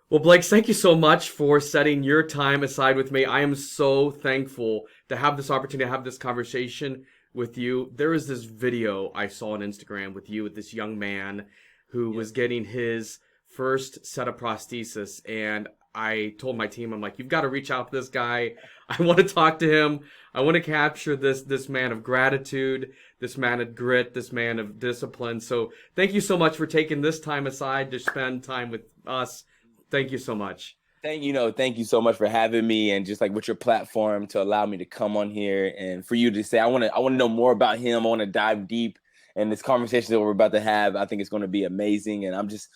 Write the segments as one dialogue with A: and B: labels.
A: Well, Blake, thank you so much for setting your time aside with me. I am so thankful to have this opportunity to have this conversation with you. There is this video I saw on Instagram with you with this young man who
B: Yep.
A: was getting his first set of prosthesis, and I told my team, I'm like, you've got to reach out to this guy. I want to talk to him. I want to capture this man of gratitude, this man of grit, this man of discipline. So thank you so much for taking this time aside to spend time with us. Thank you so much.
B: Thank you so much for having me and just like with your platform to allow me to come on here and for you to say I want to know more about him. I want to dive deep and this conversation that we're about to have, I think it's going to be amazing. And I'm just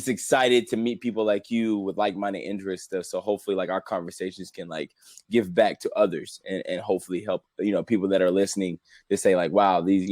B: excited to meet people like you with like-minded interests. So hopefully like our conversations can like give back to others and hopefully help, people that are listening to say like, wow, these,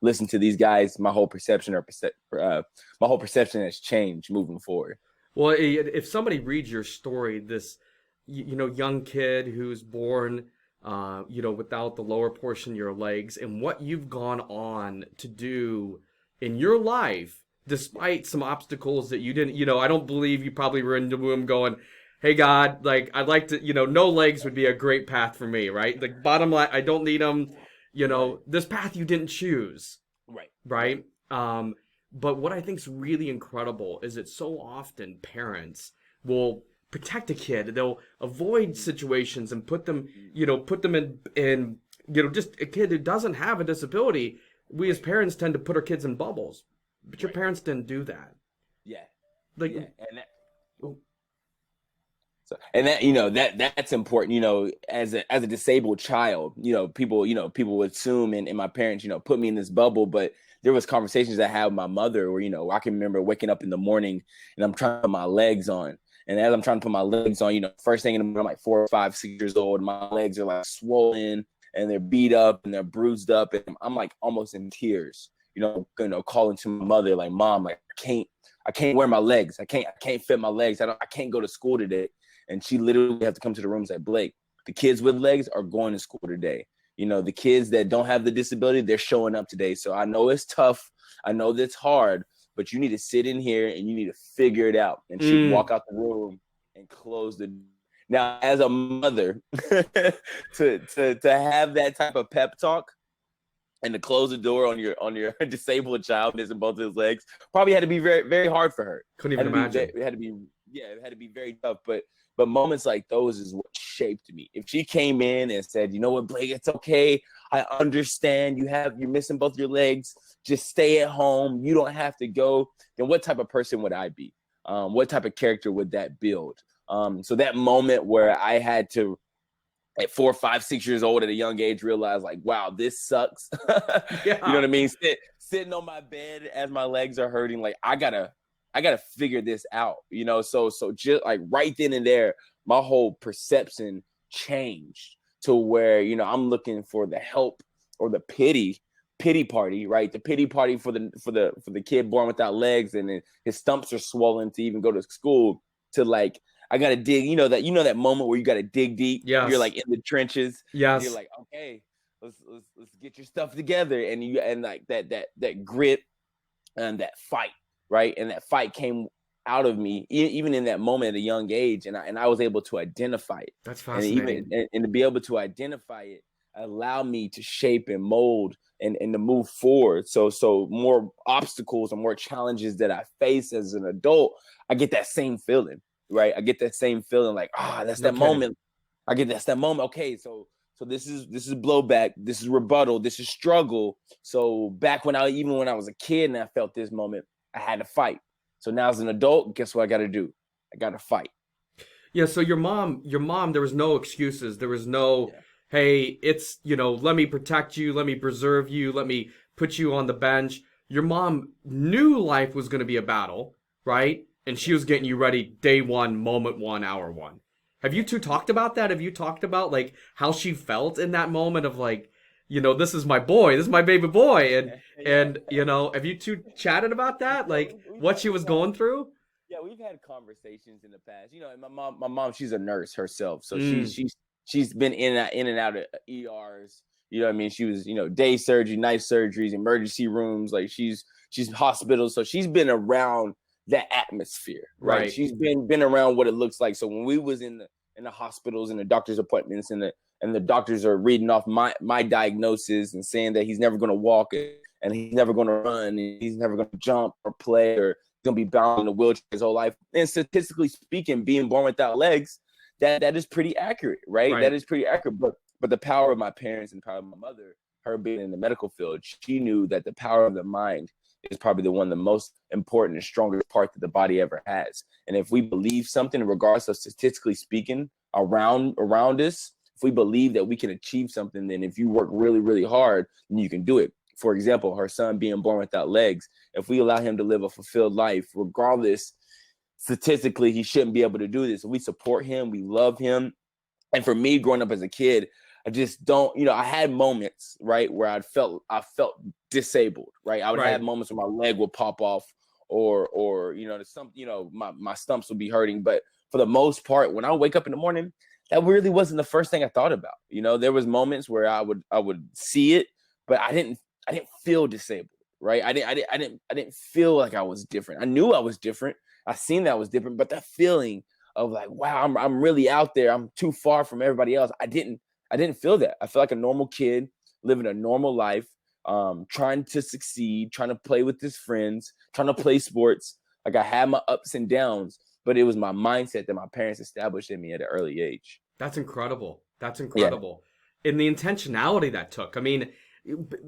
B: listen to these guys. My whole perception has changed moving forward.
A: Well, if somebody reads your story, this young kid who's born without the lower portion of your legs, and what you've gone on to do in your life, despite some obstacles that you didn't, I don't believe you probably were in the womb going, "Hey God, like I'd like to, no legs would be a great path for me," right? The bottom line, I don't need them.
B: Right.
A: This path you didn't choose,
B: Right. Right.
A: right? But what I think is really incredible is that so often parents will protect a kid. They'll avoid situations and put them in just a kid who doesn't have a disability. We as
B: Right.
A: parents tend to put our kids in bubbles, but your
B: Right.
A: parents didn't do that.
B: Yeah.
A: Like,
B: Yeah. And that's important, as a disabled child, people would assume and my parents, put me in this bubble, but there was conversations I had with my mother where, I can remember waking up in the morning and I'm trying to put my legs on. And as I'm trying to put my legs on, first thing in the morning, I'm like 4 or 5, 6 years old, my legs are like swollen and they're beat up and they're bruised up. And I'm like almost in tears, calling to my mother, like, Mom, like I can't wear my legs. I can't fit my legs. I can't go to school today. And she literally had to come to the room and say, Blake, the kids with legs are going to school today. The kids that don't have the disability, they're showing up today. So I know it's tough. I know that's hard, but you need to sit in here and you need to figure it out. And she'd walk
A: mm,
B: out the room and close the. Now, as a mother, to have that type of pep talk and to close the door on your disabled child missing both of his legs probably had to be very very hard for her.
A: couldn't
B: Had
A: even
B: to be
A: imagine.
B: it had to be yeah, it had to be very tough. But moments like those is what shaped me. If she came in and said, you know what, Blake, it's okay. I understand you're missing both your legs. Just stay at home. You don't have to go. Then what type of person would I be? What type of character would that build? So that moment where I had to at 4, 5, 6 years old at a young age realize like, wow, this sucks. You know
A: Yeah.
B: what I mean? Sitting on my bed as my legs are hurting, like I gotta figure this out. So just like right then and there, my whole perception changed to where I'm looking for the help or the pity party, right? The pity party for the kid born without legs and his stumps are swollen to even go to school, to like I gotta dig, that moment where you gotta dig deep. You're
A: Yes.
B: like in the trenches and you're
A: Yes.
B: like, okay, let's get your stuff together. And like that grit and that fight, right? And that fight came out of me even in that moment at a young age, and I was able to identify it.
A: That's
B: And even
A: fascinating.
B: and to be able to identify it allow me to shape and mold and to move forward. So more obstacles and more challenges that I face as an adult, I get that same feeling, right? I get that same feeling like, that's
A: No
B: that
A: kidding.
B: moment. I get that's that moment. Okay, so this is blowback, this is rebuttal, this is struggle. So back when I was a kid and I felt this moment, I had to fight. So now as an adult, guess what I got to do? I got to fight.
A: Yeah, so your mom, there was no excuses. There was no,
B: Yeah.
A: hey, it's, let me protect you, let me preserve you, let me put you on the bench. Your mom knew life was going to be a battle, right? And she was
B: Yes.
A: getting you ready day one, moment one, hour one. Have you
B: Yeah.
A: two
B: Yeah.
A: talked about that? Have you talked about like how she felt in that moment of like, this is my boy, this is my baby boy, and
B: Yeah.
A: and have you two chatted about that?
B: Yeah.
A: Like what she was going through?
B: Yeah, we've had conversations in the past. And my mom, she's a nurse herself, so she's
A: Mm,
B: she's she's been in and out of ERs. You know what I mean? She was, day surgery, night surgeries, emergency rooms. Like she's hospitals, so she's been around that atmosphere, right?
A: Right.
B: She's been around what it looks like. So when we was in the hospitals and the doctor's appointments and the doctors are reading off my diagnosis and saying that he's never going to walk and he's never going to run and he's never going to jump or play or going to be bound in a wheelchair his whole life. And statistically speaking, being born without legs, that is pretty accurate, right? That
A: Right.
B: is pretty accurate. But the power of my parents and the power of my mother, her being in the medical field, she knew that the power of the mind is probably the most important and strongest part that the body ever has. And if we believe something, regardless of statistically speaking, around us, if we believe that we can achieve something, then if you work really, really hard, then you can do it. For example, her son being born without legs, if we allow him to live a fulfilled life, regardless, statistically, he shouldn't be able to do this. We support him, we love him. And for me, growing up as a kid, I just don't, I had moments, right, where I felt disabled, right? I would have moments where my leg would pop off or my stumps would be hurting. But for the most part, when I wake up in the morning, that really wasn't the first thing I thought about. There was moments where I would see it, but I didn't feel disabled, right? I didn't feel like I was different. I knew I was different. I seen that I was different, but that feeling of like, wow, I'm really out there. I'm too far from everybody else. I didn't feel that. I felt like a normal kid living a normal life, trying to succeed, trying to play with his friends, trying to play sports. Like I had my ups and downs, but it was my mindset that my parents established in me at an early age.
A: That's incredible. That's
B: Yeah.
A: incredible. And the intentionality that took. I mean,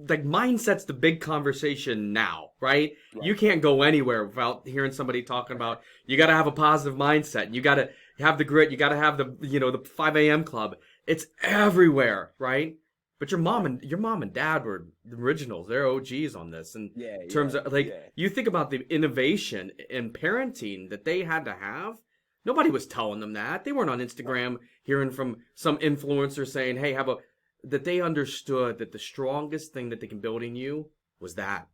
A: like mindset's the big conversation now, right? You can't go anywhere without hearing somebody talking about you got to have a positive mindset. You got to have the grit. You got to have the 5 a.m. club. It's everywhere, right? But your mom and dad were the originals. They're OGs on this. And in terms of you think about the innovation in parenting that they had to have. Nobody was telling them that. They weren't on Instagram hearing from some influencer saying, "Hey, that they understood that the strongest thing that they can build in you was that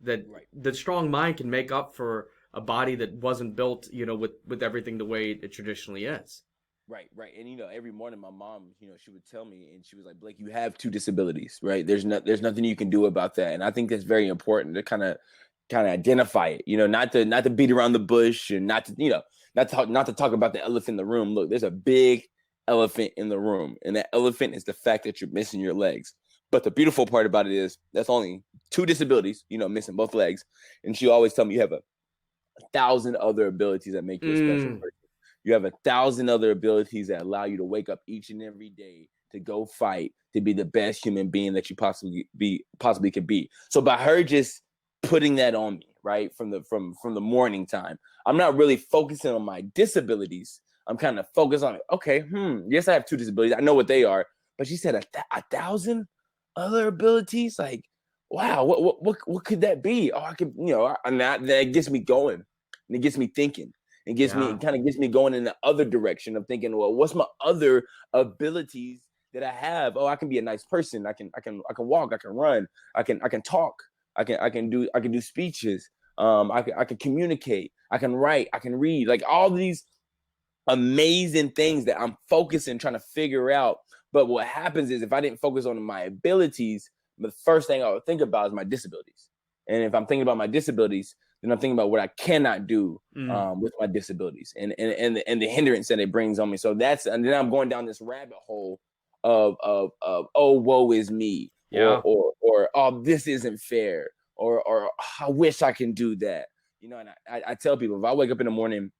A: the strong mind can make up for a body that wasn't built, with everything the way it traditionally is."
B: Right. And every morning my mom, she would tell me, and she was like, "Blake, you have two disabilities, right? There's nothing you can do about that." And I think that's very important to kind of identify it, not to beat around the bush and not to talk about the elephant in the room. Look, there's a big elephant in the room, and that elephant is the fact that you're missing your legs. But the beautiful part about it is that's only two disabilities, missing both legs. And she always tell me you have 1,000 other abilities that make you a special person. You have 1,000 other abilities that allow you to wake up each and every day to go fight, to be the best human being that you possibly could be. So by her just putting that on me, right, from the morning time, I'm not really focusing on my disabilities. I'm kind of focused on, okay, yes, I have two disabilities. I know what they are. But she said 1,000 other abilities? Like, wow, what could that be? Oh, I could, and that gets me going. And it gets me thinking. It kind of gets me going in the other direction of thinking, well, what's my other abilities that I have? Oh, I can be a nice person. I can walk. I can run. I can talk. I can do speeches. I can communicate. I can write. I can read. Like all these amazing things that I'm focusing, trying to figure out. But what happens is if I didn't focus on my abilities, the first thing I would think about is my disabilities. And if I'm thinking about my disabilities, then I'm thinking about what I cannot do with my disabilities and the hindrance that it brings on me. So and then I'm going down this rabbit hole of oh, woe is me, or oh, this isn't fair, or I wish I can do that. And I tell people, if I wake up in the morning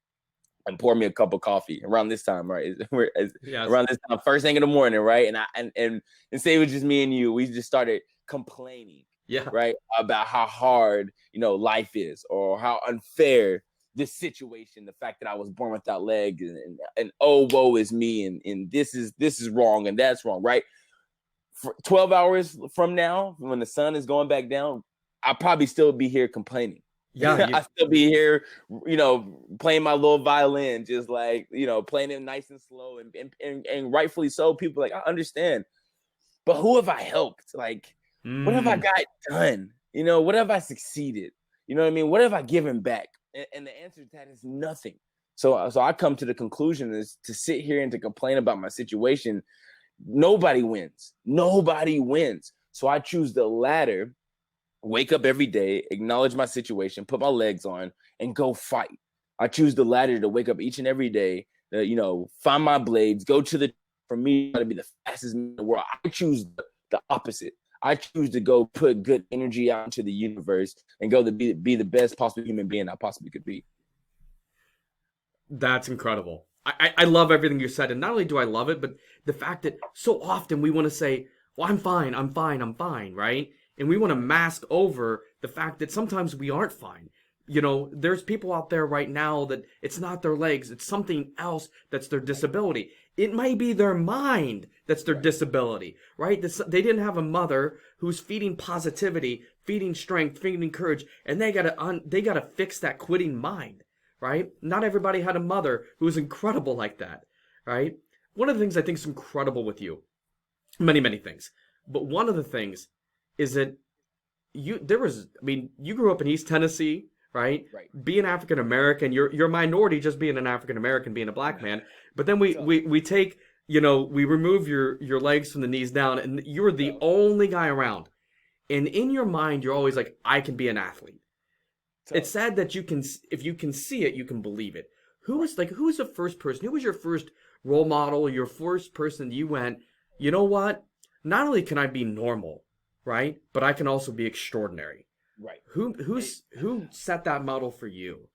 B: and pour me a cup of coffee around this time, right? Around this time, first thing in the morning, right? And say it was just me and you, we just started complaining.
A: Yeah.
B: Right. About how hard, life is, or how unfair this situation, the fact that I was born without legs and oh, woe is me. And this is wrong. And that's wrong. Right. For 12 hours from now, when the sun is going back down, I'll probably still be here complaining.
A: Yeah.
B: I'll still be here, playing my little violin, just like, playing it nice and slow and rightfully so. People like, I understand. But who have I helped? Like, what have I got done? What have I succeeded? You know what I mean? What have I given back? And the answer to that is nothing. So I come to the conclusion is to sit here and to complain about my situation. Nobody wins. So I choose the latter, wake up every day, acknowledge my situation, put my legs on, and go fight. I choose the latter to wake up each and every day, find my blades, go to the, for me, to be the fastest man in the world. I choose the opposite. I choose to go put good energy out into the universe and go to be the best possible human being I possibly could be.
A: That's incredible. I love everything you said. And not only do I love it, but the fact that so often we want to say, well, I'm fine, I'm fine, I'm fine, right? And we want to mask over the fact that sometimes we aren't fine. There's people out there right now that it's not their legs, it's something else that's their disability. It may be their mind that's their disability, right? They didn't have a mother who's feeding positivity, feeding strength, feeding courage, and they gotta fix that quitting mind, right? Not everybody had a mother who was incredible like that, right? One of the things I think is incredible with you, many, many things, but one of the things is that you grew up in East Tennessee, right?
B: Right.
A: Being African American, you're a minority just being an African American, being a black man. But then we take, we remove your legs from the knees down, and you're the only guy around. And in your mind, you're always like, I can be an athlete. It's sad that if you can see it, you can believe it. Who's the first person? Who was your first role model? Your first person you went, you know what? Not only can I be normal, right? But I can also be extraordinary.
B: Right.
A: Who set that model for you?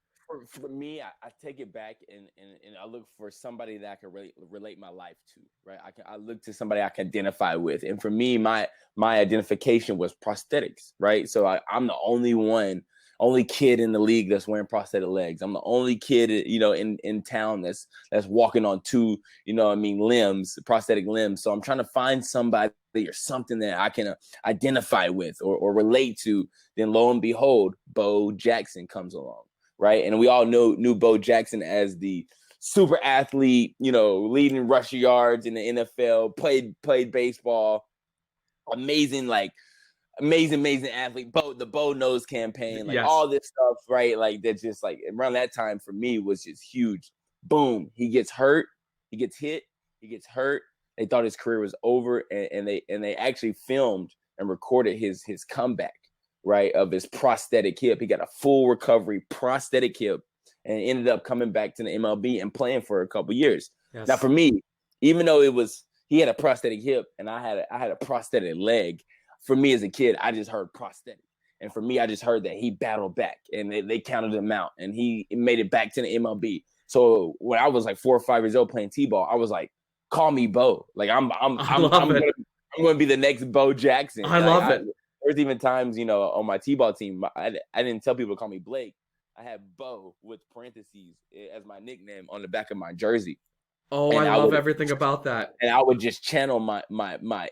B: For me, I take it back and I look for somebody that I can relate my life to, right? I look to somebody I can identify with. And for me, my identification was prosthetics, right? So I'm the only kid in the league that's wearing prosthetic legs. I'm the only kid, in town that's walking on two, limbs, prosthetic limbs. So I'm trying to find somebody or something that I can identify with or relate to. Then lo and behold, Bo Jackson comes along, right? And we all knew Bo Jackson as the super athlete, leading rush yards in the NFL, played baseball, amazing athlete, the Bo Knows campaign, like all this stuff, right? Like that, just like around that time for me was just huge. Boom, he gets hurt, he gets hit, he gets hurt. They thought his career was over, and they actually filmed and recorded his comeback, right, of his prosthetic hip. He got a full recovery prosthetic hip and ended up coming back to the MLB and playing for a couple years. Yes. Now for me, even though he had a prosthetic hip and I had a prosthetic leg, for me as a kid, I just heard prosthetic. And for me, I just heard that he battled back and they counted him out and he made it back to the MLB. So when I was like 4 or 5 years old playing T-ball, I was like, call me Bo. Like I'm going to be the next Bo Jackson.
A: I love it.
B: There's even times, on my T-ball team, I didn't tell people to call me Blake. I had Bo with parentheses as my nickname on the back of my jersey.
A: Oh, and I love everything about that.
B: And I would just channel my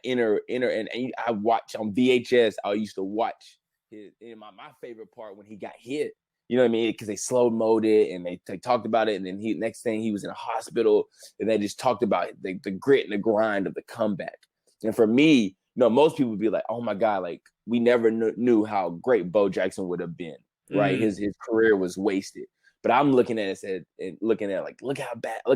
B: inner, and I watch on VHS. I used to watch my favorite part when he got hit. You know what I mean? Because they slow mode it and they talked about it. And then next thing he was in a hospital and they just talked about the grit and the grind of the comeback. And for me, most people would be like, oh my God, like we never knew how great Bo Jackson would have been, right? His career was wasted. But I'm looking at it and looking at like, look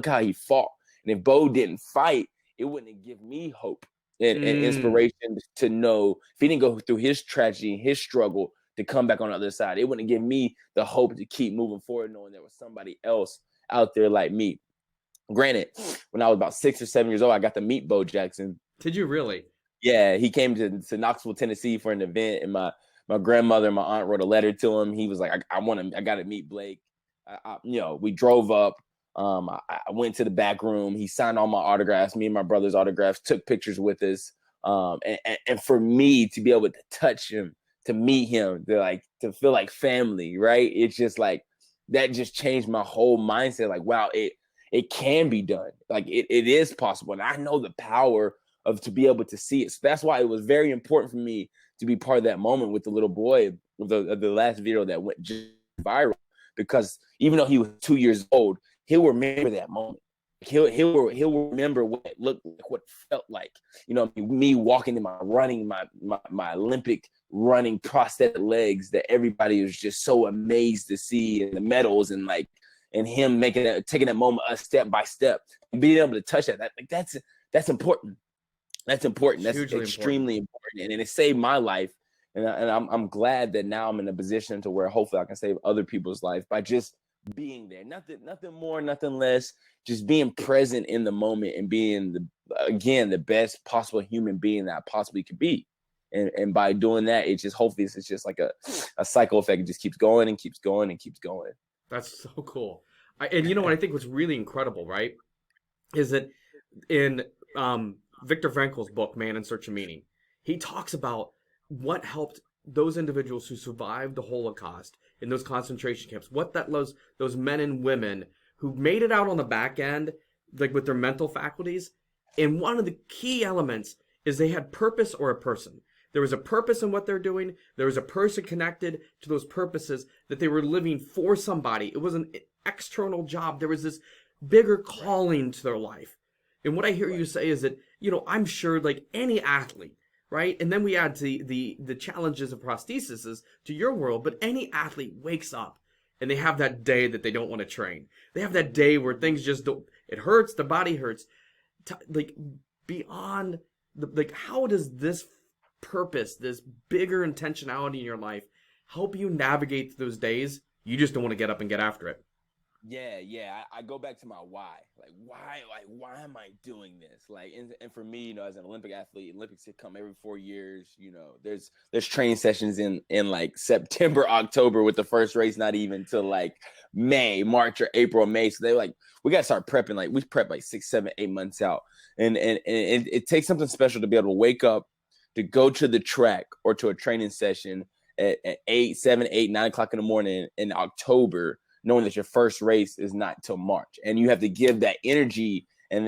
B: how he fought. And if Bo didn't fight, it wouldn't give me hope and inspiration to know if he didn't go through his tragedy, his struggle to come back on the other side. It wouldn't give me the hope to keep moving forward, knowing there was somebody else out there like me. Granted, when I was about 6 or 7 years old, I got to meet Bo Jackson.
A: Did you really?
B: Yeah, he came to Knoxville, Tennessee for an event, and my grandmother and my aunt wrote a letter to him. He was like, I got to meet Blake. We drove up. I went to the back room. He signed all my autographs, me and my brother's autographs, took pictures with us. And for me to be able to touch him, to meet him, to feel like family, right? It's just like, that just changed my whole mindset. Like, wow, it can be done. Like it is possible. And I know the power of to be able to see it. So that's why it was very important for me to be part of that moment with the little boy of the last video that went just viral, because even though he was 2 years old, he'll remember that moment. He'll remember what it looked like, what it felt like. Me walking in my Olympic running prosthetic legs that everybody was just so amazed to see, and the medals and him taking that moment a step by step and being able to touch that. That's important. That's important. That's extremely important. And it saved my life And I'm glad that now I'm in a position to where hopefully I can save other people's life by just being there. Nothing more, nothing less. Just being present in the moment and being the best possible human being that I possibly could be. And by doing that, it just hopefully it's just like a cycle effect. It just keeps going and keeps going and keeps going.
A: That's so cool. And you know what I think was really incredible, right? Is that in Viktor Frankl's book, Man in Search of Meaning, he talks about what helped those individuals who survived the Holocaust in those concentration camps, what that was, those men and women who made it out on the back end, like with their mental faculties. And one of the key elements is they had purpose or a person. There was a purpose in what they're doing. There was a person connected to those purposes, that they were living for somebody. It was an external job. There was this bigger calling to their life. And what I hear you say is that, I'm sure like any athlete, right? And then we add the challenges of prosthesis to your world, but any athlete wakes up and they have that day that they don't want to train. They have that day where things just don't, it hurts, the body hurts. Like beyond, how does this purpose, this bigger intentionality in your life help you navigate those days you just don't want to get up and get after it?
B: Yeah. I go back to my why. Why am I doing this? And for me, as an Olympic athlete, Olympics come every 4 years. There's training sessions in like September, October, with the first race not even till like March or April, May. So they're like, we gotta start prepping. Like we prep like 6, 7, 8 months out, and it takes something special to be able to wake up, to go to the track or to a training session at 8, 7, 8, 9 o'clock in the morning in October, knowing that your first race is not till March, and you have to give that energy and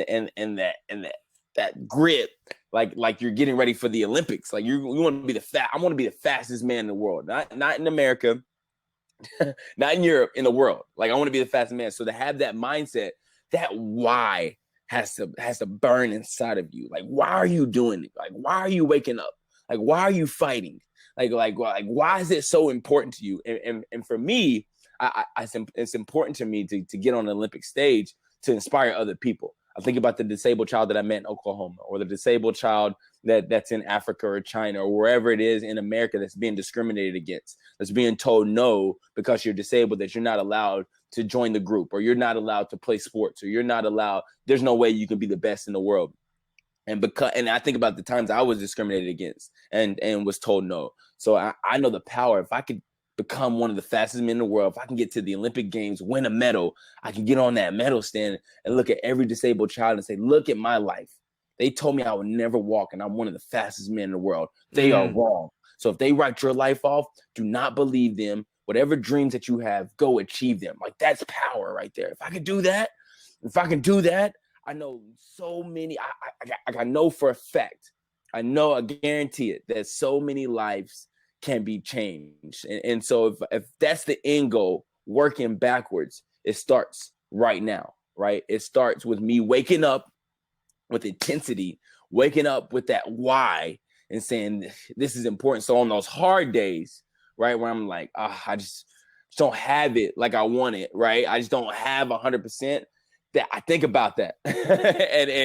B: that grit, like you're getting ready for the Olympics. Like you want to be I want to be the fastest man in the world, not in America, not in Europe, in the world. Like I want to be the fastest man. So to have that mindset, that why has to burn inside of you. Like why are you doing it? Like why are you waking up? Like why are you fighting? Like why is it so important to you? And for me, it's important to me to get on the Olympic stage to inspire other people. I think about the disabled child that I met in Oklahoma, or the disabled child that's in Africa or China or wherever it is in America that's being discriminated against, that's being told no because you're disabled, that you're not allowed to join the group, or you're not allowed to play sports, or you're not allowed, there's no way you can be the best in the world. And I think about the times I was discriminated against and was told no. So I know the power. If I could become one of the fastest men in the world, if I can get to the Olympic Games, win a medal, I can get on that medal stand and look at every disabled child and say, look at my life. They told me I would never walk, and I'm one of the fastest men in the world. They are wrong. So if they write your life off, do not believe them. Whatever dreams that you have, go achieve them. Like that's power right there. If I can do that, I know so many, I know for a fact, I guarantee it, that so many lives can be changed. And so if that's the end goal, working backwards, it starts right now, right? It starts with me waking up with intensity, waking up with that why, and saying, this is important. So on those hard days, right, where I'm like, I just don't have it like I want it, right? I just don't have 100%. That I think about that, and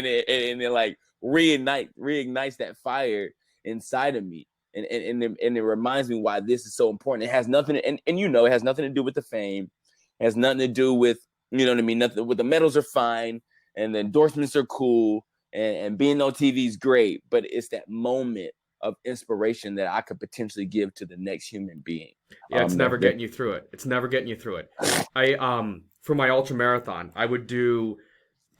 B: it like reignites that fire inside of me, and it reminds me why this is so important. It has nothing, and it has nothing to do with the fame. It has nothing to do with, you know what I mean. Nothing with the medals are fine, and the endorsements are cool, and being on TV is great. But it's that moment of inspiration that I could potentially give to the next human being.
A: Yeah, it's never getting you through it. It's never getting you through it. For my ultra marathon, I would do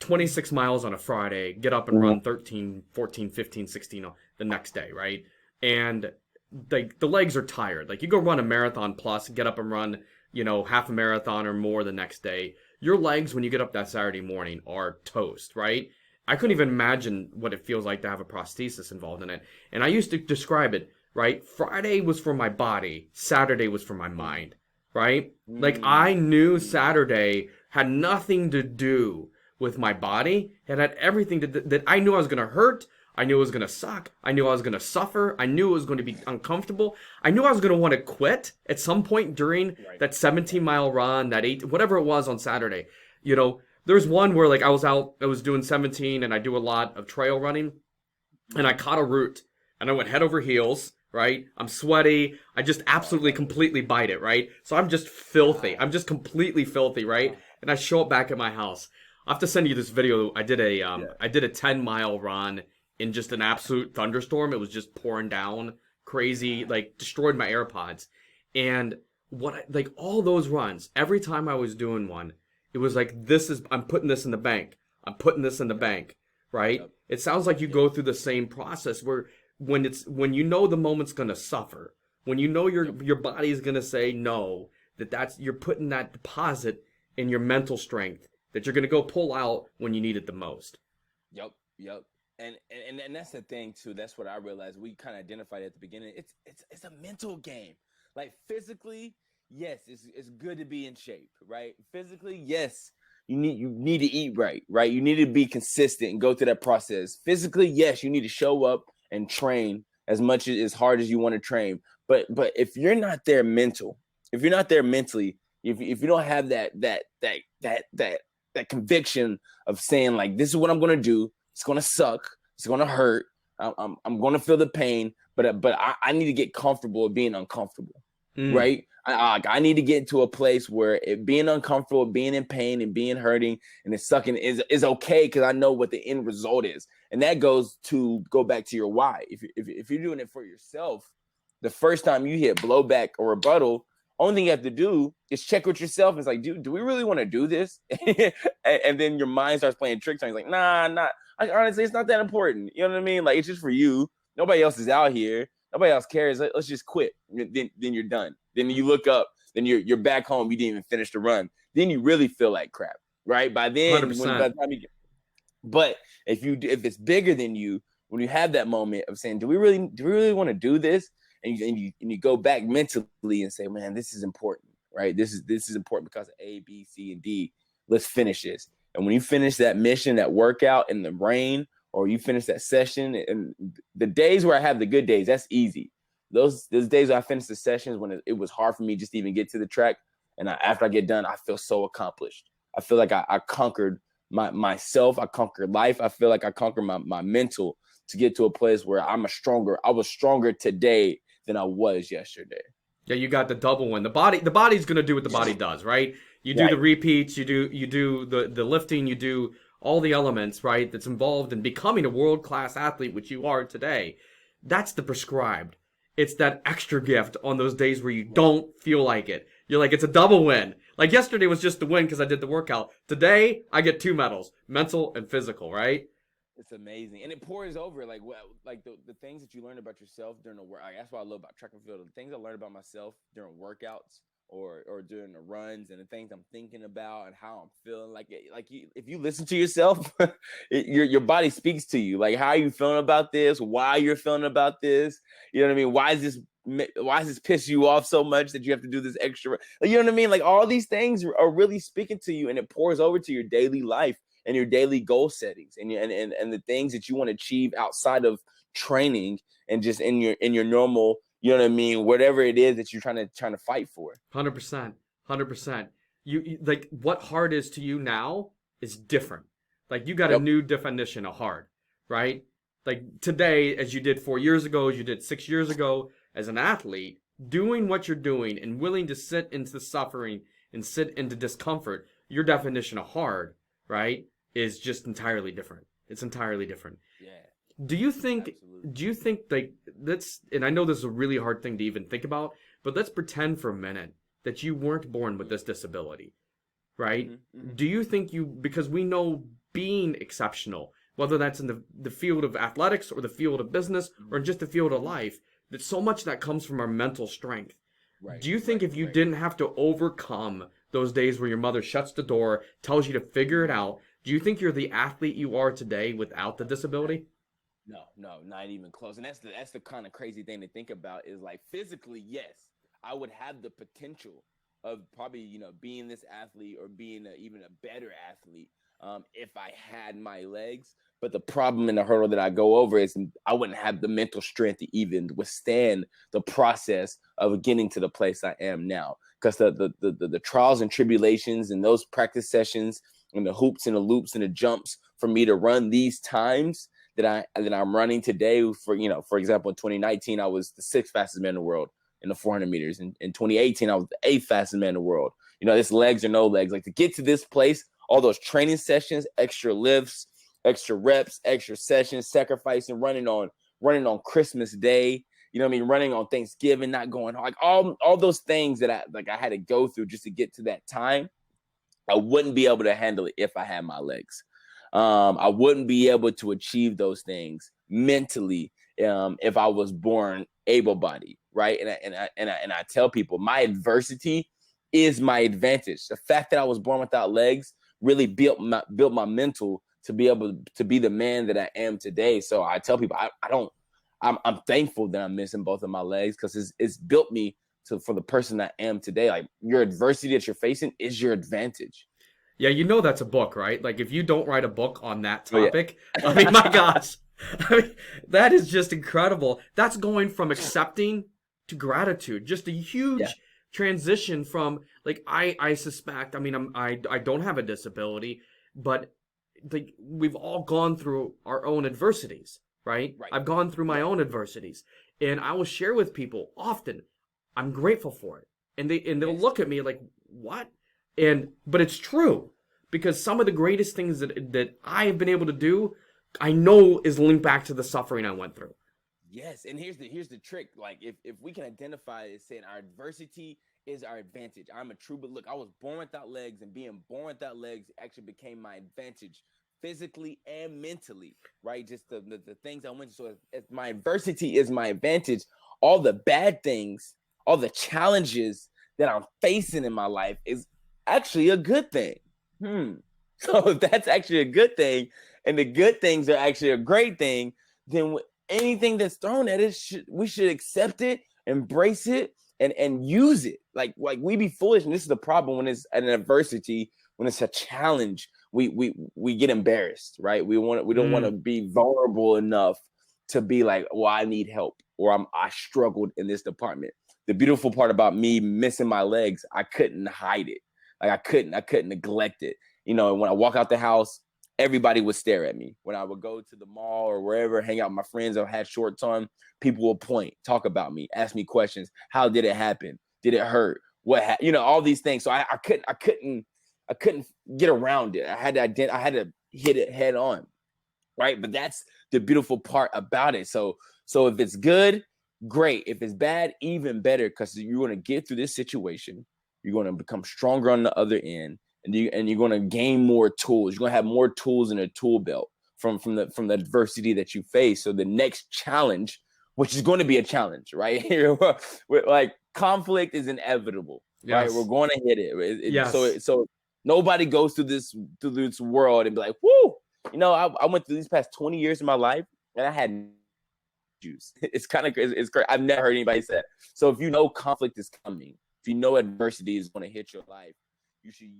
A: 26 miles on a Friday, get up and run 13, 14, 15, 16 the next day, right? And the legs are tired. Like you go run a marathon plus, get up and run, half a marathon or more the next day. Your legs, when you get up that Saturday morning, are toast, right? I couldn't even imagine what it feels like to have a prosthesis involved in it. And I used to describe it, right? Friday was for my body. Saturday was for my mind, right? Like I knew Saturday had nothing to do with my body. It had everything that I knew I was going to hurt. I knew it was going to suck. I knew I was going to suffer. I knew it was going to be uncomfortable. I knew I was going to want to quit at some point during that 17-mile run, that 8, whatever it was on Saturday. There's one where like I was doing 17 and I do a lot of trail running, and I caught a root and I went head over heels. right? I'm sweaty. I just absolutely completely bite it, right? So I'm just filthy. I'm just completely filthy, right? And I show up back at my house. I have to send you this video. I did a 10-mile run in just an absolute thunderstorm. It was just pouring down crazy, like destroyed my AirPods. And like all those runs, every time I was doing one, it was like I'm putting this in the bank. I'm putting this in the bank, right? It sounds like you go through the same process where when you know the moment's gonna suffer, when you know your body is gonna say no, you're putting that deposit in your mental strength that you're gonna go pull out when you need it the most.
B: Yep. And that's the thing too. That's what I realized. We kind of identified at the beginning. It's a mental game. Like physically, yes, it's good to be in shape, right? Physically, yes, you need to eat right, right? You need to be consistent and go through that process. Physically, yes, you need to show up and train as hard as you want to train. But if you're not there if you're not there mentally, if you don't have that conviction of saying like, this is what I'm gonna do. It's gonna suck. It's gonna hurt. I'm gonna feel the pain, but I need to get comfortable with being uncomfortable, right? I need to get to a place where being uncomfortable, being in pain, and being hurting, and it's sucking is okay because I know what the end result is, and that go back to your why. If you're doing it for yourself, the first time you hit blowback or rebuttal, only thing you have to do is check with yourself. It's like, do we really want to do this? and then your mind starts playing tricks on you. It's like, nah. Honestly, it's not that important. You know what I mean? Like, it's just for you. Nobody else is out here. Nobody else cares. Let's just quit. Then you're done. Then you look up. Then you're back home. You didn't even finish the run. Then you really feel like crap, right? By the
A: 100%.
B: time you get, but if it's bigger than you, when you have that moment of saying, do we really want to do this? And you go back mentally and say, man, this is important, right? This is important because of A, B, C, and D. Let's finish this. And when you finish that mission, that workout in the rain, or you finish that session, and the days where I have the good days, that's easy. Those days where I finish the sessions when it was hard for me just to even get to the track, and after I get done, I feel so accomplished. I feel like I conquered myself. I conquered life. I feel like I conquered my mental to get to a place where I was stronger today than I was yesterday.
A: Yeah, you got the double win. The body's gonna do what the body does, right? You do the repeats, you do the lifting, you do all the elements, right? That's involved in becoming a world-class athlete, which you are today. That's the prescribed. It's that extra gift on those days where you don't feel like it. You're like, it's a double win. Like yesterday was just the win because I did the workout. Today, I get 2 medals, mental and physical, right?
B: It's amazing, and it pours over like the things that you learn about yourself during the work. That's what I love about track and field. The things I learned about myself during workouts or during the runs, and the things I'm thinking about and how I'm feeling. If you listen to yourself, your body speaks to you. Like, how are you feeling about this? Why you're feeling about this? You know what I mean? Why does this piss you off so much that you have to do this extra? You know what I mean? Like, all these things are really speaking to you, and it pours over to your daily life and your daily goal settings and the things that you want to achieve outside of training and just in your normal, you know what I mean, whatever it is that you're trying to fight for.
A: 100%. 100%. You like what hard is to you now is different. Like you got a new definition of hard, right? Like today, as you did 4 years ago, as you did 6 years ago, as an athlete, doing what you're doing and willing to sit into suffering and sit into discomfort, your definition of hard, right, is just entirely different. It's entirely different.
B: Yeah.
A: Do you think like let's, and I know this is a really hard thing to even think about, but let's pretend for a minute that you weren't born with this disability, right?
B: Mm-hmm.
A: Do you think because we know being exceptional, whether that's in the field of athletics or the field of business or just the field of life, that so much that comes from our mental strength. Right, do you think if you didn't have to overcome those days where your mother shuts the door, tells you to figure it out, do you think you're the athlete you are today without the disability?
B: No, not even close. And that's the kind of crazy thing to think about is like physically, yes, I would have the potential of probably, being this athlete or being even a better athlete if I had my legs. But the problem and the hurdle that I go over is I wouldn't have the mental strength to even withstand the process of getting to the place I am now. Because the trials and tribulations and those practice sessions and the hoops and the loops and the jumps for me to run these times, that I'm running today. For example, in 2019, I was the sixth fastest man in the world in the 400 meters. In 2018, I was the eighth fastest man in the world. This legs or no legs. Like, to get to this place, all those training sessions, extra lifts, extra reps, extra sessions, sacrificing, running on Christmas Day. You know what I mean? Running on Thanksgiving, not going home. Like, all those things that I had to go through just to get to that time. I wouldn't be able to handle it if I had my legs. I wouldn't be able to achieve those things mentally if I was born able-bodied, right? And I tell people, my adversity is my advantage. The fact that I was born without legs really built my mental to be able to be the man that I am today. So I tell people, I'm thankful that I'm missing both of my legs, because it's built me for the person I am today. Like, your adversity that you're facing is your advantage.
A: Yeah, that's a book, right? Like, if you don't write a book on that topic,
B: Oh, yeah.
A: I mean, my gosh. I mean, that is just incredible. That's going from accepting to gratitude. Just a huge transition from, like, I suspect, I mean, I don't have a disability, but like, we've all gone through our own adversities, right?
B: Right.
A: I've gone through my own adversities, and I will share with people often, I'm grateful for it. And they'll look at me like, what? But it's true, because some of the greatest things that I have been able to do, I know, is linked back to the suffering I went through.
B: Yes, and here's the trick. Like, if we can identify it, saying our adversity is our advantage. I'm a true, but look, I was born without legs, and being born without legs actually became my advantage, physically and mentally, right? Just the things I went through. So if my adversity is my advantage, all the bad things, all the challenges that I'm facing in my life is actually a good thing. So if that's actually a good thing, and the good things are actually a great thing, then anything that's thrown at us, we should accept it, embrace it, and use it. Like we be foolish, and this is the problem when it's an adversity, when it's a challenge, we get embarrassed, right? We don't want to be vulnerable enough to be like, well, I need help, or I struggled in this department. The beautiful part about me missing my legs, I couldn't hide it. Like, I couldn't neglect it. When I walk out the house, everybody would stare at me. When I would go to the mall or wherever, hang out with my friends or had short time, people will point, talk about me, ask me questions. How did it happen? Did it hurt? What all these things. So I couldn't get around it. I had to hit it head on. Right. But that's the beautiful part about it. So if it's good, great. If it's bad, even better, because you're going to get through this situation. You're going to become stronger on the other end, and you're going to gain more tools. You're going to have more tools in a tool belt from the adversity that you face. So the next challenge, which is going to be a challenge, right? Like, conflict is inevitable, right?
A: Yes.
B: We're going to hit it.
A: Yes.
B: So nobody goes through this world and be like, whoo, I went through these past 20 years of my life, and I had juice. It's kind of crazy. It's crazy. I've never heard anybody say that. So if you know conflict is coming, if you know adversity is going to hit your life, you should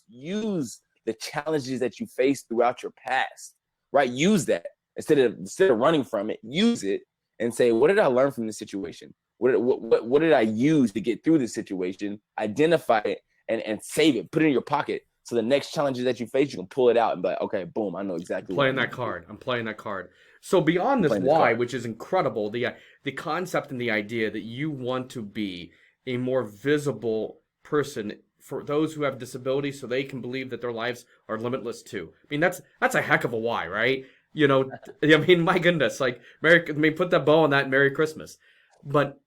B: use the challenges that you faced throughout your past, right? Use that instead of running from it. Use it and say, what did I learn from this situation? What did I use to get through this situation? Identify it and save it. Put it in your pocket. So the next challenges that you face, you can pull it out and be like, okay, boom, I know exactly.
A: I'm playing that card. So beyond this why, which is incredible, the concept and the idea that you want to be a more visible person for those who have disabilities, so they can believe that their lives are limitless too. I mean, that's a heck of a why, right? I mean, my goodness, like, put that bow on that, Merry Christmas. But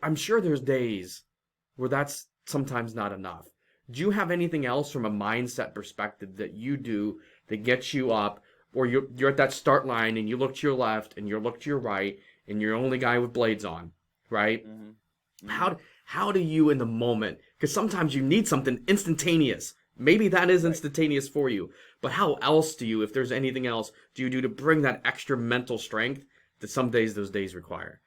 A: I'm sure there's days where that's sometimes not enough. Do you have anything else from a mindset perspective that you do that gets you up, or you're at that start line and you look to your left and you look to your right and you're the only guy with blades on, right? Mm-hmm. How do you, in the moment, because sometimes you need something instantaneous. Maybe that is instantaneous for you, but how else do you, if there's anything else, do you do to bring that extra mental strength that some days those days require?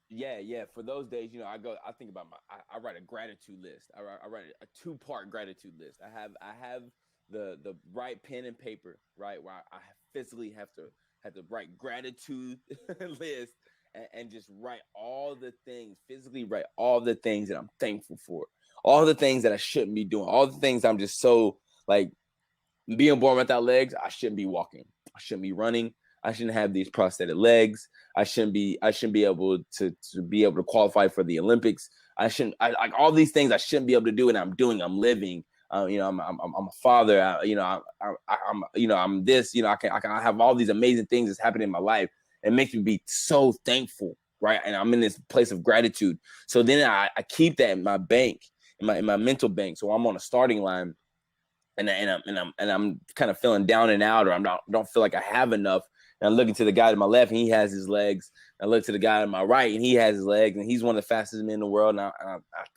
B: Yeah. For those days, I think about I write a gratitude list. I write a 2-part gratitude list. I have the right pen and paper, right, where I physically have to write gratitude list and just write all the things, physically write all the things that I'm thankful for, all the things that I shouldn't be doing, all the things I'm just so, like, being born without legs, I shouldn't be walking, I shouldn't be running, I shouldn't have these prosthetic legs. I shouldn't be able to qualify for the Olympics. Like all these things I shouldn't be able to do, and I'm living. I'm a father. I'm this. I have all these amazing things that's happening in my life. It makes me be so thankful, right? And I'm in this place of gratitude. So then I keep that in my bank, in my mental bank. So I'm on a starting line, and I'm kind of feeling down and out, or don't feel like I have enough. And I'm looking to the guy to my left, and he has his legs. I look to the guy to my right, and he has his legs, and he's one of the fastest men in the world. And I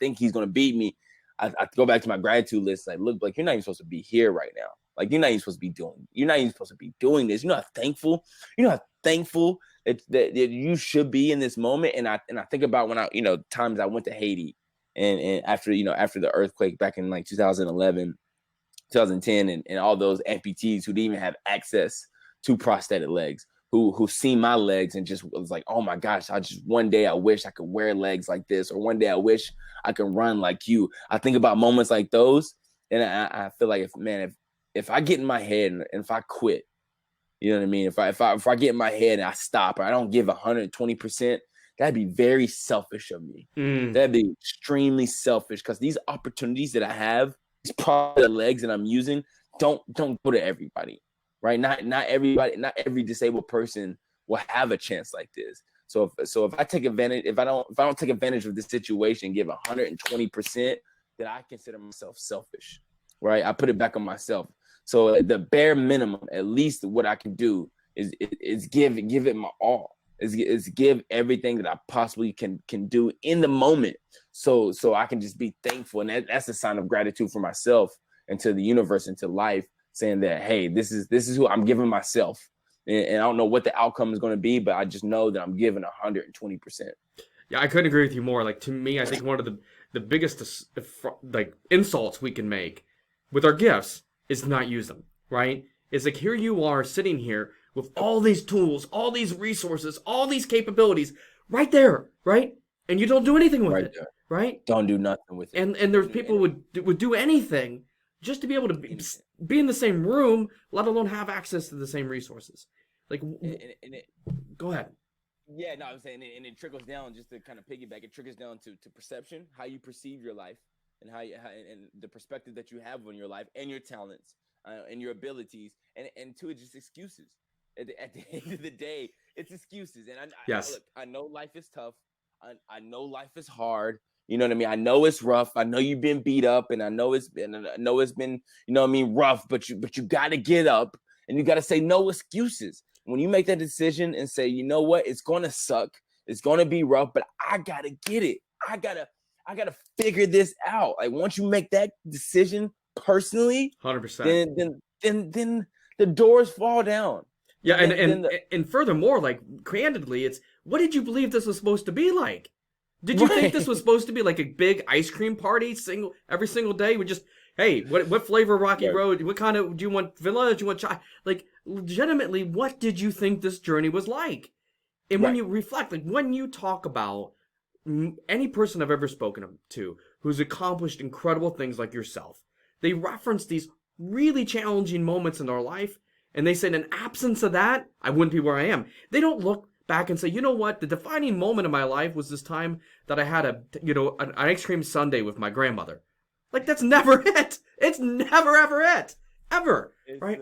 B: think he's going to beat me. I go back to my gratitude list. Like, look, like, you're not even supposed to be here right now. Like, you're not even supposed to be doing this. You're not thankful. You're not thankful that you should be in this moment. And I think about when times I went to Haiti, and after the earthquake back in like 2011, 2010, and all those amputees who didn't even have access to prosthetic legs, who seen my legs and just was like, oh my gosh, one day I wish I could wear legs like this, or one day I wish I could run like you. I think about moments like those, and I feel like if I get in my head and if I quit, you know what I mean? If I get in my head and I stop, or I don't give 120%, that'd be very selfish of me. That'd be extremely selfish, because these opportunities that I have, these prosthetic legs that I'm using, don't go to everybody. Right? Not everybody, not every disabled person will have a chance like this. So if I take advantage, if I don't take advantage of this situation, give 120%, then I consider myself selfish. Right? I put it back on myself. So the bare minimum, at least what I can do is give it my all. Is give everything that I possibly can do in the moment. So I can just be thankful. And that's a sign of gratitude for myself and to the universe and to life, saying that, hey, this is who I'm giving myself. And I don't know what the outcome is going to be, but I just know that I'm giving 120%.
A: Yeah, I couldn't agree with you more. Like, to me, I think one of the biggest like insults we can make with our gifts is to not use them, right? It's like, here you are sitting here with all these tools, all these resources, all these capabilities right there, right? And you don't do anything with it, right?
B: Don't do nothing with it.
A: And there's people would do anything just to be able to be in the same room, let alone have access to the same resources. Like, go ahead.
B: Yeah, no, I'm saying, and it trickles down, just to kind of piggyback. It trickles down to perception, how you perceive your life, and and the perspective that you have on your life, and your talents, and your abilities, and to it, just excuses. At the end of the day, it's excuses. And I know life is tough. I know life is hard. You know what I mean? I know it's rough. I know you've been beat up, and I know it's been, you know what I mean, rough, but you got to get up, and you got to say no excuses. When you make that decision and say, you know what, it's going to suck. It's going to be rough, but I got to get it. I got to figure this out. Like, once you make that decision personally,
A: 100%,
B: then the doors fall down.
A: Yeah. And furthermore, like, candidly, it's, what did you believe this was supposed to be like? Did you think this was supposed to be like a big ice cream party every single day? We just, hey, what flavor Rocky Road? What kind of, do you want vanilla? Do you want chai? Like, legitimately, what did you think this journey was like? And when you reflect, like, when you talk about any person I've ever spoken to who's accomplished incredible things like yourself, they reference these really challenging moments in their life, and they say, in absence of that, I wouldn't be where I am. They don't look back and say, you know what, the defining moment of my life was this time that I had an ice cream sundae with my grandmother. Like, that's never it. It's never, ever it. Ever. Right?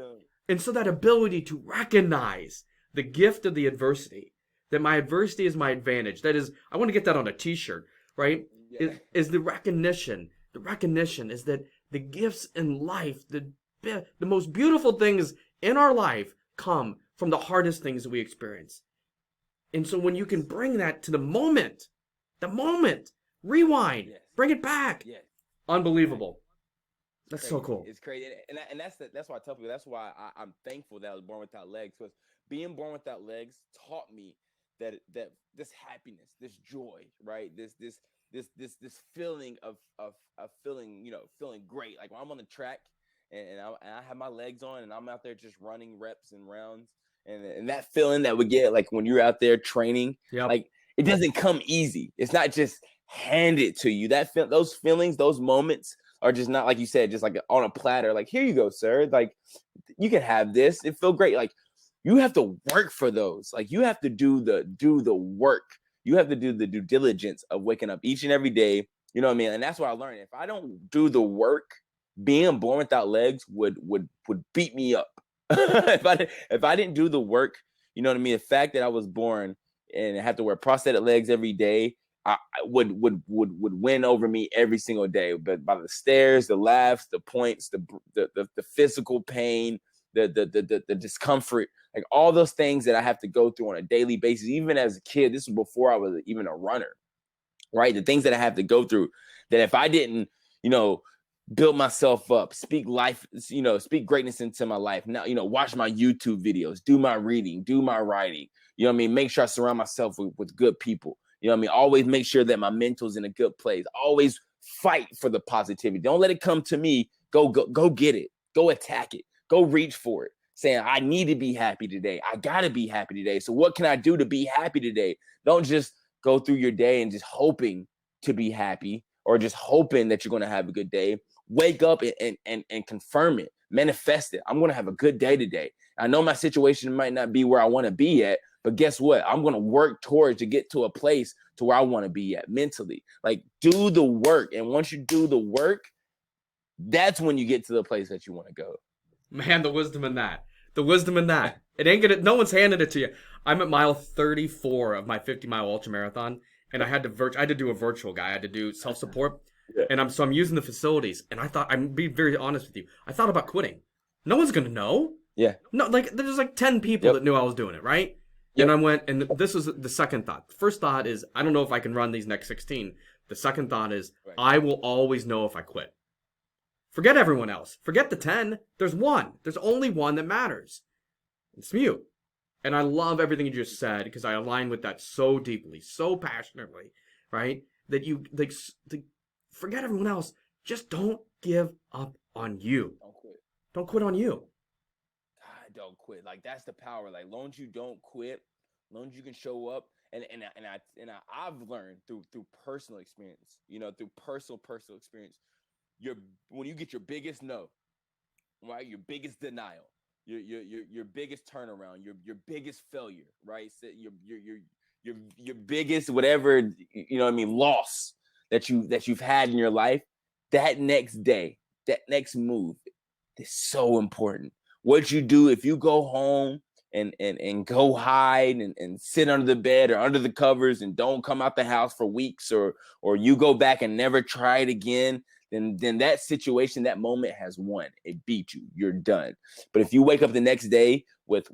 A: And so that ability to recognize the gift of the adversity, that my adversity is my advantage. That is, I want to get that on a t-shirt, right? Yeah. Is the recognition. The recognition is that the gifts in life, the most beautiful things in our life come from the hardest things that we experience. And so when you can bring that to the moment, rewind, bring it back. Yes. Unbelievable. That's so cool.
B: It's crazy. And that's why I tell people, that's why I'm thankful that I was born without legs, because being born without legs taught me that this happiness, this joy, right? This feeling of feeling, feeling great. Like, when I'm on the track and I have my legs on and I'm out there just running reps and rounds, and that feeling that we get, like, when you're out there training, like, it doesn't come easy. It's not just handed to you. Those feelings, those moments are just not, like you said, just like on a platter. Like, here you go, sir. Like, you can have this. It feels great. Like, you have to work for those. Like you have to do the work. You have to do the due diligence of waking up each and every day. You know what I mean? And that's what I learned. If I don't do the work, being born without legs would beat me up. if I didn't do the work, you know what I mean? The fact that I was born and have to wear prosthetic legs every day, I would win over me every single day. But by the stares, the laughs, the points, the physical pain, the discomfort, like all those things that I have to go through on a daily basis, even as a kid. This was before I was even a runner, right? The things that I have to go through, that if I didn't, you know, build myself up, speak life, you know, speak greatness into my life. Now, you know, watch my YouTube videos, do my reading, do my writing. You know what I mean? Make sure I surround myself with good people. You know what I mean? Always make sure that my mental's in a good place. Always fight for the positivity. Don't let it come to me. Go get it. Go attack it. Go reach for it. Saying, I need to be happy today. I got to be happy today. So what can I do to be happy today? Don't just go through your day and just hoping to be happy or just hoping that you're going to have a good day. Wake up and confirm it. Manifest it. I'm going to have a good day today. I know my situation might not be where I want to be at, but guess what? I'm going to work towards to get to a place to where I want to be at mentally. Like, do the work. And once you do the work, that's when you get to the place that you want to go.
A: Man, the wisdom in that. The wisdom in that. It ain't gonna. No one's handing it to you. I'm at mile 34 of my 50-mile ultra marathon, and I had to do a virtual guy. I had to do self-support,
B: Yeah.
A: and I'm using the facilities. And I thought, I'm being very honest with you. I thought about quitting. No one's gonna know.
B: Yeah.
A: No, like there's like 10 people that knew I was doing it, right?
B: Yep.
A: And I went, and this was the second thought. The first thought is, I don't know if I can run these next 16. The second thought is,
B: Right.
A: I will always know if I quit. Forget everyone else. Forget the 10. There's one. There's only one that matters. It's you. And I love everything you just said because I align with that so deeply, so passionately, right? That you forget everyone else. Just don't give up on you.
B: Don't quit.
A: Don't quit on you.
B: God, don't quit. Like, that's the power. Like, long as you don't quit, long as you can show up. I've learned through personal experience, you know, through personal experience. When you get your biggest no, right, your biggest denial, your biggest turnaround, your biggest failure, right, so your biggest whatever, you know what I mean, loss that you've had in your life, that next day, that next move is so important. What you do, if you go home and go hide and sit under the bed or under the covers and don't come out the house for weeks, or you go back and never try it again, then that situation, that moment has won. It beat you. You're done. But if you wake up the next day with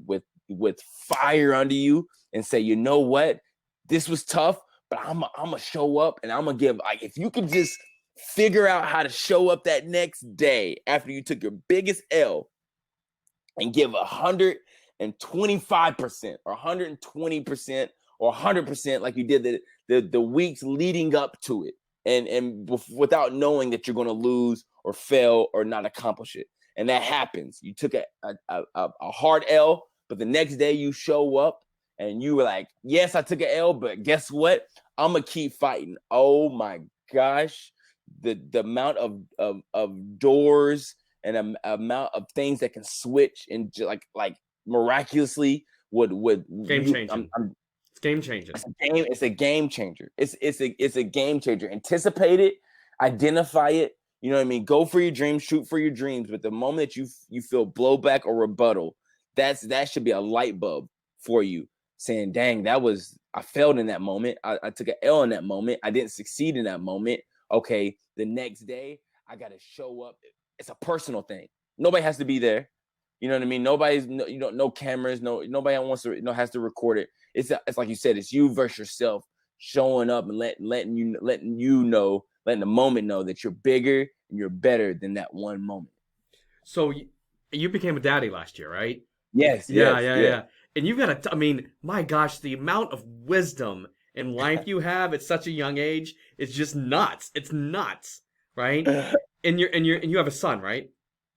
B: fire under you and say, you know what, this was tough, but I'm gonna show up and I'm gonna give. Like, if you could just figure out how to show up that next day after you took your biggest L and give 125% or 120% or 100% like you did the weeks leading up to it, and without knowing that you're going to lose or fail or not accomplish it. And that happens. You took a hard L, but the next day you show up and you were like, yes, I took an L, but guess what? I'm going to keep fighting. Oh my gosh. The amount of doors and amount of things that can switch and like miraculously would
A: Game changing. It's game changing.
B: It's a game changer. It's a game changer. Anticipate it, identify it. You know what I mean? Go for your dreams, shoot for your dreams. But the moment that you feel blowback or rebuttal, that should be a light bulb for you, saying, dang, I failed in that moment. I took an L in that moment. I didn't succeed in that moment. Okay, the next day I got to show up. It's a personal thing. Nobody has to be there. You know what I mean? No cameras, nobody has to record it. It's like you said, it's you versus yourself showing up and letting the moment know that you're bigger and you're better than that one moment.
A: So you became a daddy last year, right?
B: Yes.
A: Yeah. And you've got I mean, my gosh, the amount of wisdom in life you have at such a young age is just nuts. It's nuts, right? And you have a son, right?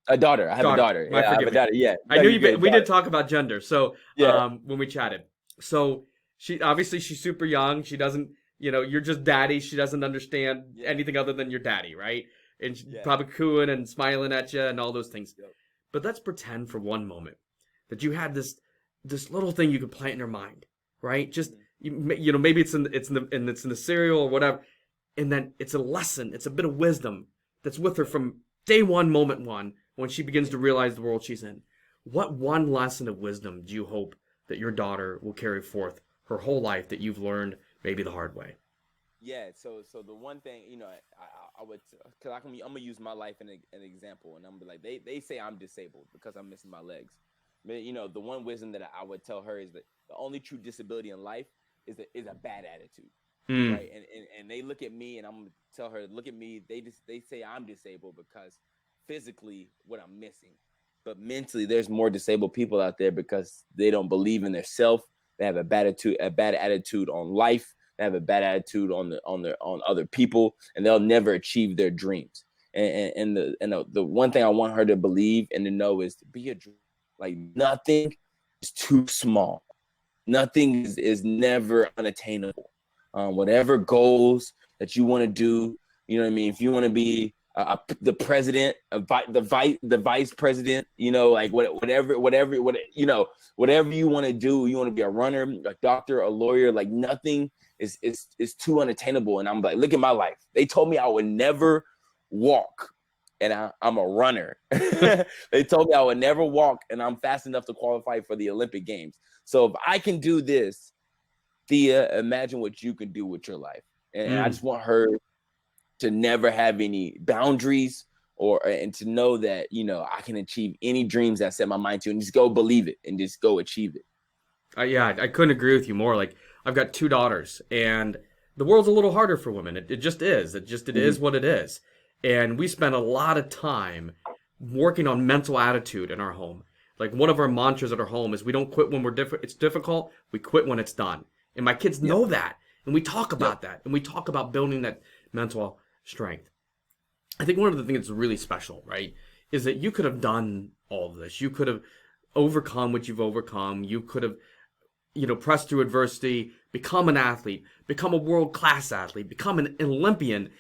B: A daughter. I have a daughter.
A: I have a daughter.
B: Yeah.
A: I knew you. We did talk about gender. So
B: yeah.
A: When we chatted, so she's super young. She doesn't, you're just daddy. She doesn't understand anything other than your daddy, right? And she's probably cooing and smiling at you and all those things.
B: Yep.
A: But let's pretend for one moment that you had this this little thing you can plant in their mind, right? Just
B: Mhm.
A: maybe it's in the cereal or whatever, and then it's a lesson, it's a bit of wisdom that's with her
B: Yeah.
A: from day one, moment one, when she begins
B: Yeah.
A: to realize the world she's in. What one lesson of wisdom do you hope that your daughter will carry forth her whole life that you've learned maybe the hard way?
B: Yeah, so the one thing, I would, because I'm gonna use my life in an example, and I'm be like, they say I'm disabled because I'm missing my legs. But the one wisdom that I would tell her is that the only true disability in life is a bad attitude,
A: Mm.
B: right? And they look at me, and I'm gonna tell her, look at me. They say I'm disabled because physically what I'm missing, but mentally there's more disabled people out there because they don't believe in their self. They have a bad attitude on life. They have a bad attitude on other people, and they'll never achieve their dreams. And the one thing I want her to believe and to know is to be a dream. Like nothing is too small. Nothing is never unattainable. Whatever goals that you want to do, you know what I mean. If you want to be the president, the vice president, like whatever you want to do. You want to be a runner, a doctor, a lawyer. Like nothing is too unattainable. And I'm like, look at my life. They told me I would never walk, and I'm a runner. They told me I would never walk, and I'm fast enough to qualify for the Olympic Games. So if I can do this, Thea, imagine what you can do with your life. And I
A: Mm.
B: just want her to never have any boundaries and to know that, I can achieve any dreams I set my mind to and just go believe it and just go achieve it.
A: Yeah, I couldn't agree with you more. Like, I've got two daughters, and the world's a little harder for women. It just is. It
B: Mm-hmm.
A: is what it is. And we spend a lot of time working on mental attitude in our home. Like, one of our mantras at our home is we don't quit when it's difficult. We quit when it's done. And my kids
B: Yep.
A: know that, and we talk
B: Yep.
A: about that, and we talk about building that mental strength. I think one of the things that's really special, right, is that you could have done all of this. You could have overcome what you've overcome. You could have press through adversity, become an athlete, become a world class athlete, become an Olympian,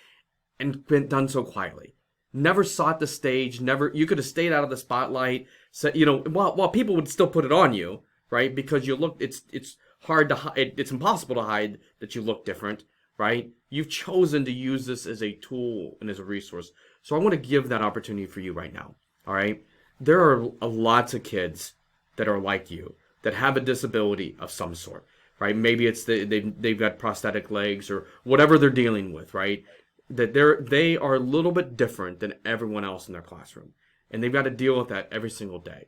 A: and been done so quietly. Never sought the stage. Never. You could have stayed out of the spotlight. So while people would still put it on you, right? Because you look. It's hard to hide. It's impossible to hide that you look different, right? You've chosen to use this as a tool and as a resource. So I want to give that opportunity for you right now. All right. There are lots of kids that are like you that have a disability of some sort, right? Maybe it's they've got prosthetic legs or whatever they're dealing with, right? That they are a little bit different than everyone else in their classroom, and they've got to deal with that every single day.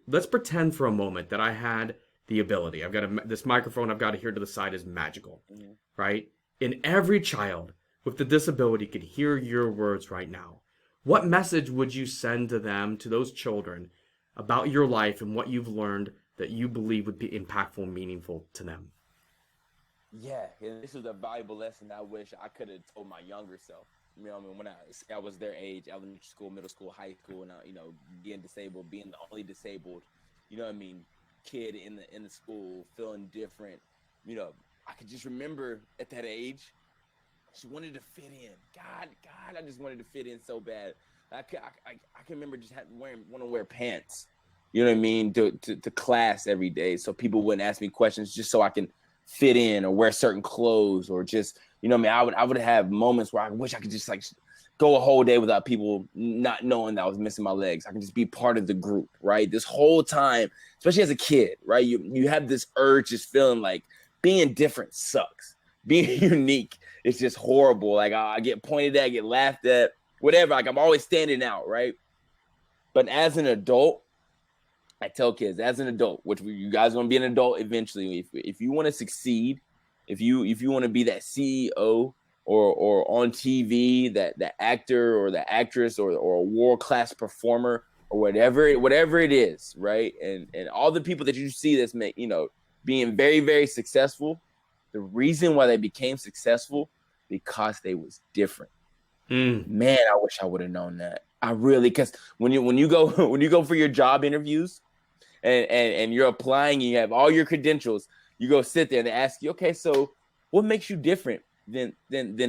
A: Let's pretend for a moment that I had the ability. I've got this microphone I've got here to the side is magical,
B: Mm-hmm.
A: right? And every child with the disability can hear your words right now. What message would you send to them, to those children, about your life and what you've learned that you believe would be impactful and meaningful to them?
B: Yeah, and this is a valuable lesson I wish I could have told my younger self. When I was their age, elementary school, middle school, high school, and being disabled, being the only disabled, kid in the school, feeling different. I could just remember at that age, she wanted to fit in. God, I just wanted to fit in so bad. I can remember just want to wear pants. You know what I mean? To class every day, so people wouldn't ask me questions, just so I can fit in or wear certain clothes, or just I would have moments where I wish I could just like go a whole day without people not knowing that I was missing my legs. I can just be part of the group, right? This whole time, especially as a kid, right? You have this urge, just feeling like being different sucks. Being unique is just horrible. Like I get pointed at, get laughed at, whatever. Like I'm always standing out, right? But as an adult, I tell kids, as an adult, which you guys want to be an adult eventually. If you want to succeed, if you want to be that CEO or on TV, that actor or the actress or a world class performer or whatever it is, right? And all the people that you see that's being very, very successful, the reason why they became successful because they was different.
A: Mm.
B: Man, I wish I would have known that. I really, because when you go when you go for your job interviews and you're applying, you have all your credentials, you go sit there and they ask you, okay, so what makes you different than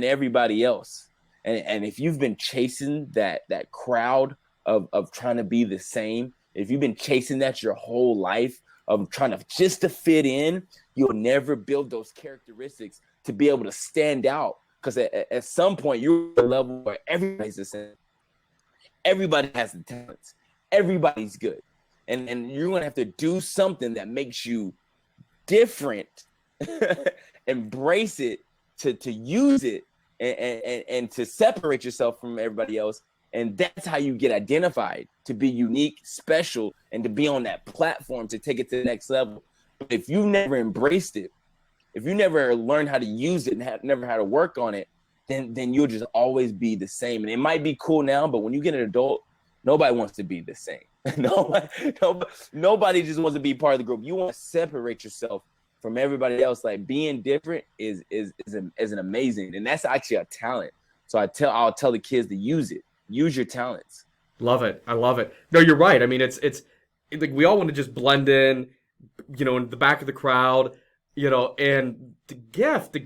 B: everybody else? And if you've been chasing that crowd of trying to be the same, if you've been chasing that your whole life, of trying to just to fit in, you'll never build those characteristics to be able to stand out. Because at some point, you're at a level where everybody's the same. Everybody has the talents. Everybody's good. And you're going to have to do something that makes you different, embrace it, to use it, and to separate yourself from everybody else. And that's how you get identified, to be unique, special, and to be on that platform to take it to the next level. But if you never embraced it, if you never learned how to use it and never how to work on it, then you'll just always be the same. And it might be cool now, but when you get an adult, nobody wants to be the same. Nobody just wants to be part of the group. You want to separate yourself from everybody else. Like, being different is an amazing, and that's actually a talent. So I'll tell the kids to use it. Use your talents.
A: Love it. I love it. No, you're right. I mean, it's like we all want to just blend in, in the back of the crowd, and the gift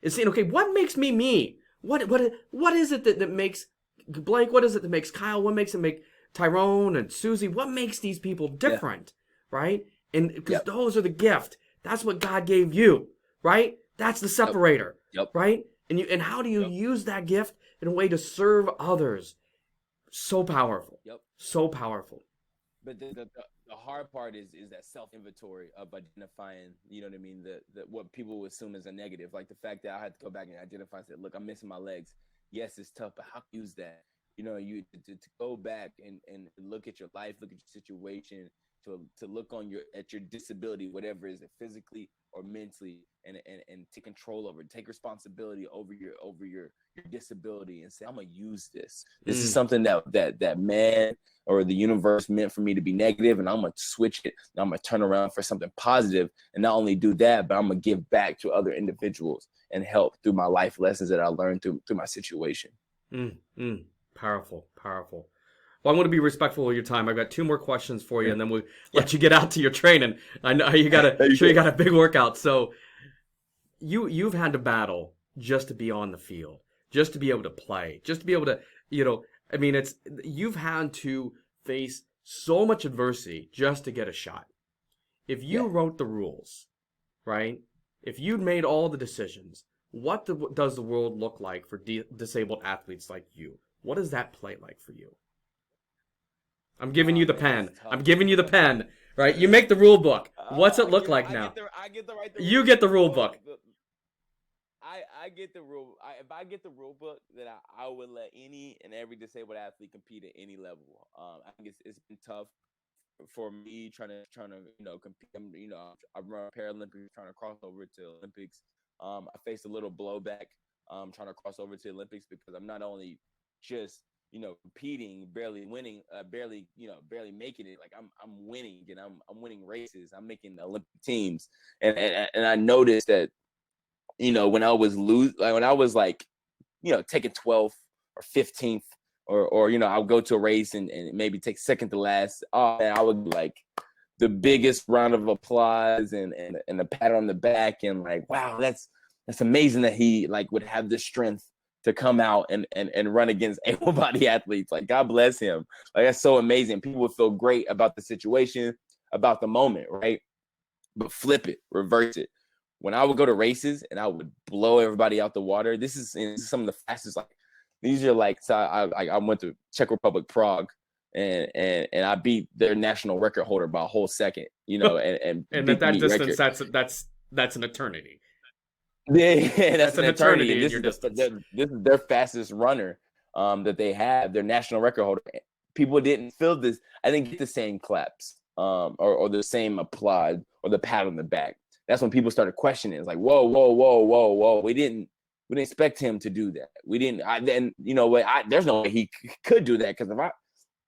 A: is saying, okay, what makes me me? What is it that makes Blake? What is it that makes Kyle? What makes it make Tyrone and Susie? What makes these people different, right? And because those are the gift. That's what God gave you, right? That's the separator, right? And how do you use that gift in a way to serve others? So powerful. So powerful.
B: But the hard part is that self-inventory of identifying, you know what I mean, the what people would assume is a negative, like the fact that I had to go back and identify and say, look, I'm missing my legs. Yes, it's tough, but how can you use that? You to go back and look at your life, look at your situation, to look at your disability, whatever it is, physically or mentally, and take control over it, take responsibility over your disability, and say, I'm gonna use this. This is something that man or the universe meant for me to be negative, and I'm gonna switch it, and I'm gonna turn around for something positive, and not only do that, but I'm gonna give back to other individuals and help through my life lessons that I learned through my situation.
A: Powerful. Well, I want to be respectful of your time. I've got 2 more questions for you, and then we'll let you get out to your training. I know you got a big workout. So you've had to battle just to be on the field, just to be able to play, just to be able to, I mean, you've had to face so much adversity just to get a shot. If you wrote the rules, right? If you'd made all the decisions, what does the world look like for disabled athletes like you? What does that play like for you? I'm giving you the pen. I'm giving you the pen, right? You make the rule book. What's it look like now?
B: I get the right.
A: You get the rule book.
B: I get the rule. If I get the rule book, then I would let any and every disabled athlete compete at any level. I think it's been tough for me trying to compete. I run Paralympics, trying to cross over to Olympics. I faced a little blowback trying to cross over to Olympics because I'm not only just competing, barely winning, barely making it. Like I'm winning, and I'm winning races. I'm making the Olympic teams, and I noticed that when I was taking 12th or 15th, or I'll go to a race and maybe take second to last. Oh man, I would like the biggest round of applause and a pat on the back, and like, wow, that's amazing that he would have the strength to come out and run against able-bodied athletes. Like, God bless him. Like, that's so amazing. People would feel great about the situation, about the moment, right? But flip it, reverse it. When I would go to races and I would blow everybody out the water, this is some of the fastest. So I went to Czech Republic, Prague, and I beat their national record holder by a whole second, and
A: at that distance, that's an eternity.
B: Yeah, that's an eternity. And this is their fastest runner that they have, their national record holder. People didn't feel this. I didn't get the same claps or the same applaud or the pat on the back. That's when people started questioning. It's like, whoa. We didn't expect him to do that. We didn't. There's no way he could do that, because if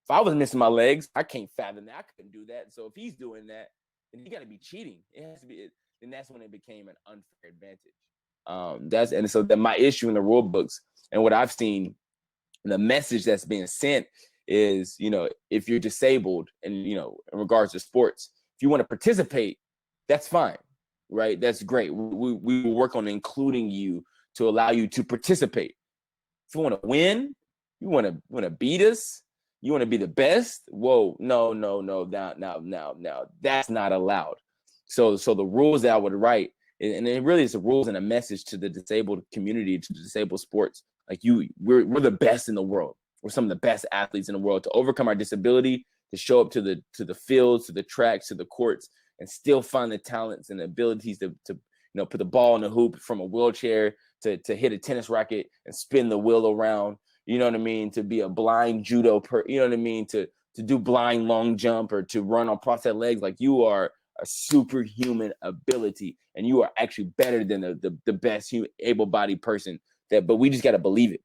B: I was missing my legs, I can't fathom that. I couldn't do that. So if he's doing that, then he got to be cheating. It has to be. And that's when it became an unfair advantage. So my issue in the rule books and what I've seen, the message that's being sent is, if you're disabled and, in regards to sports, if you want to participate, that's fine, right? That's great. We will work on including you to allow you to participate. If you want to win, you want to beat us, You want to be the best? Whoa, no, no, no, now, that's not allowed. So the rules that I would write, and it really is the rules and a message to the disabled community, to the disabled sports. Like we're the best in the world. We're some of the best athletes in the world to overcome our disability, to show up to the fields, to the tracks, to the courts, and still find the talents and the abilities to put the ball in the hoop from a wheelchair, to hit a tennis racket and spin the wheel around. You know what I mean? To be a blind judo you know what I mean? To do blind long jump, or to run on prosthetic legs. Like, you are a superhuman ability, and you are actually better than the best able-bodied person. But we just got to believe it.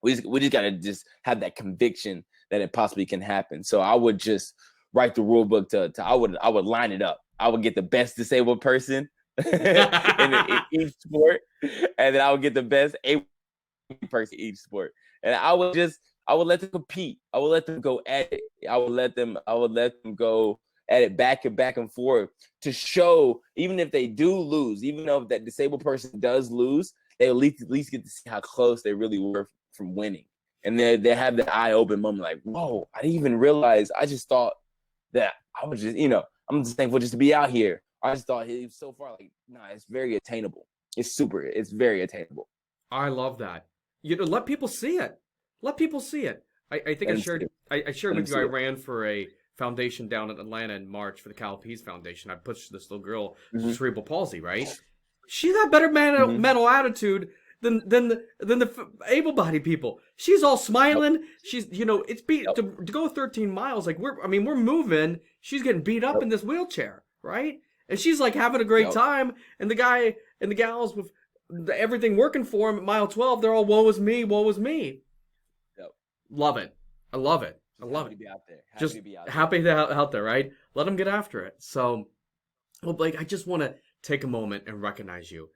B: We just got to just have that conviction that it possibly can happen. So I would just write the rule book I would line it up. I would get the best disabled person in each sport, and then I would get the best able person in each sport, and I would let them compete. I would let them go at it. I would let them go at it back and forth, to show, even if they do lose, even though that disabled person does lose, they at least get to see how close they really were from winning. And they have the eye open moment, like, whoa, I didn't even realize. I just thought that I was just, I'm just thankful just to be out here. I just thought he was so far. Like, nah, it's very attainable. It's very attainable.
A: I love that. Let people see it. Let people see it. I think
B: Let 'em see it.
A: I shared
B: Let 'em
A: with you
B: see
A: I
B: it.
A: ran for a foundation down in Atlanta in March for the Cal Peace Foundation. I pushed this little girl with
B: Mhm.
A: cerebral palsy, right? She got better
B: Mhm.
A: mental attitude than the able-bodied people. She's all
B: Yep.
A: smiling. She's it's beat
B: Yep.
A: to go 13 miles. Like, we're moving. She's getting beat up
B: Yep.
A: in this wheelchair, right? And she's like having a great
B: Yep.
A: time. And the guy and the gals with everything working for him at mile 12, they're all woe is me, woe is me.
B: Yep.
A: Love it. I love it. I
B: Just
A: love
B: happy
A: it.
B: to be out there. Happy
A: Just
B: to be out there.
A: happy to out there, right? Let them get after it. So, well, Blake, I just want to take a moment and recognize you.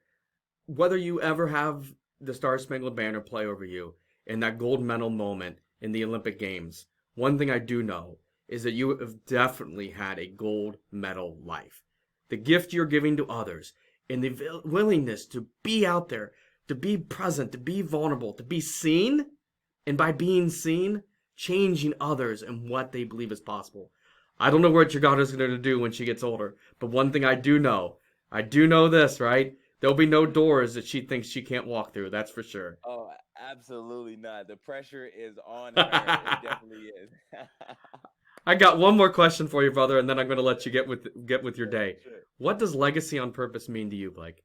A: Whether you ever have the Star Spangled Banner play over you in that gold medal moment in the Olympic Games, one thing I do know is that you have definitely had a gold medal life. The gift you're giving to others and the willingness to be out there, to be present, to be vulnerable, to be seen, and by being seen, changing others and what they believe is possible. I don't know what your daughter's going to do when she gets older, but one thing I do know this, right? There'll be no doors that she thinks she can't walk through. That's for sure.
B: Oh, absolutely not. The pressure is on her. It definitely is.
A: I got one more question for you, brother, and then I'm going to let you get with your
B: Sure,
A: day.
B: sure.
A: What does legacy on purpose mean to you, Blake?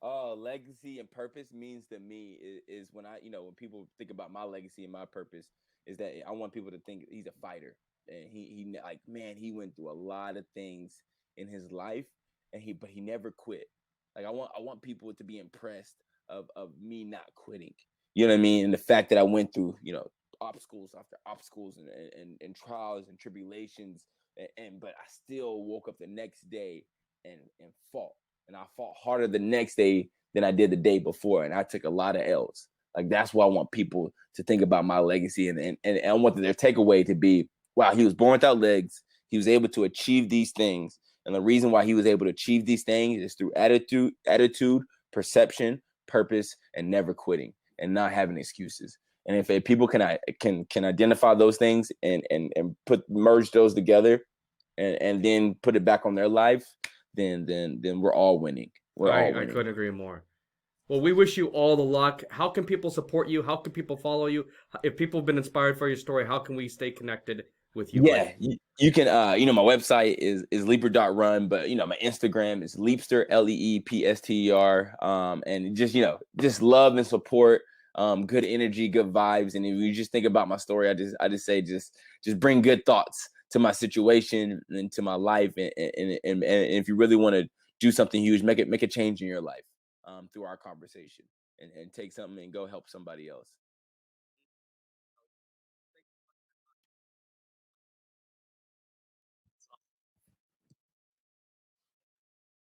B: Oh, legacy and purpose means to me is when when people think about my legacy and my purpose, is that I want people to think he's a fighter, and he like, man, he went through a lot of things in his life, and but he never quit. Like, I want people to be impressed of me not quitting. You know what I mean? And the fact that I went through, obstacles after obstacles, and trials and tribulations, but I still woke up the next day and fought, and I fought harder the next day than I did the day before, and I took a lot of L's. Like, that's why I want people to think about my legacy, and I want their takeaway to be, wow, he was born without legs. He was able to achieve these things, and the reason why he was able to achieve these things is through attitude, perception, purpose, and never quitting and not having excuses. And if people can identify those things and merge those together, and then put it back on their life, then we're all winning. We're all
A: I
B: winning.
A: couldn't agree more. Well, we wish you all the luck. How can people support you? How can people follow you? If people have been inspired for your story, how can we stay connected with you, Blake?
B: Yeah, you can. My website is leeper.run, but my Instagram is leepster, Leepster. And just love and support, good energy, good vibes. And if you just think about my story, I just say just bring good thoughts to my situation and to my life, and if you really want to do something huge, make a change in your life, through our conversation, and take something and go help somebody else.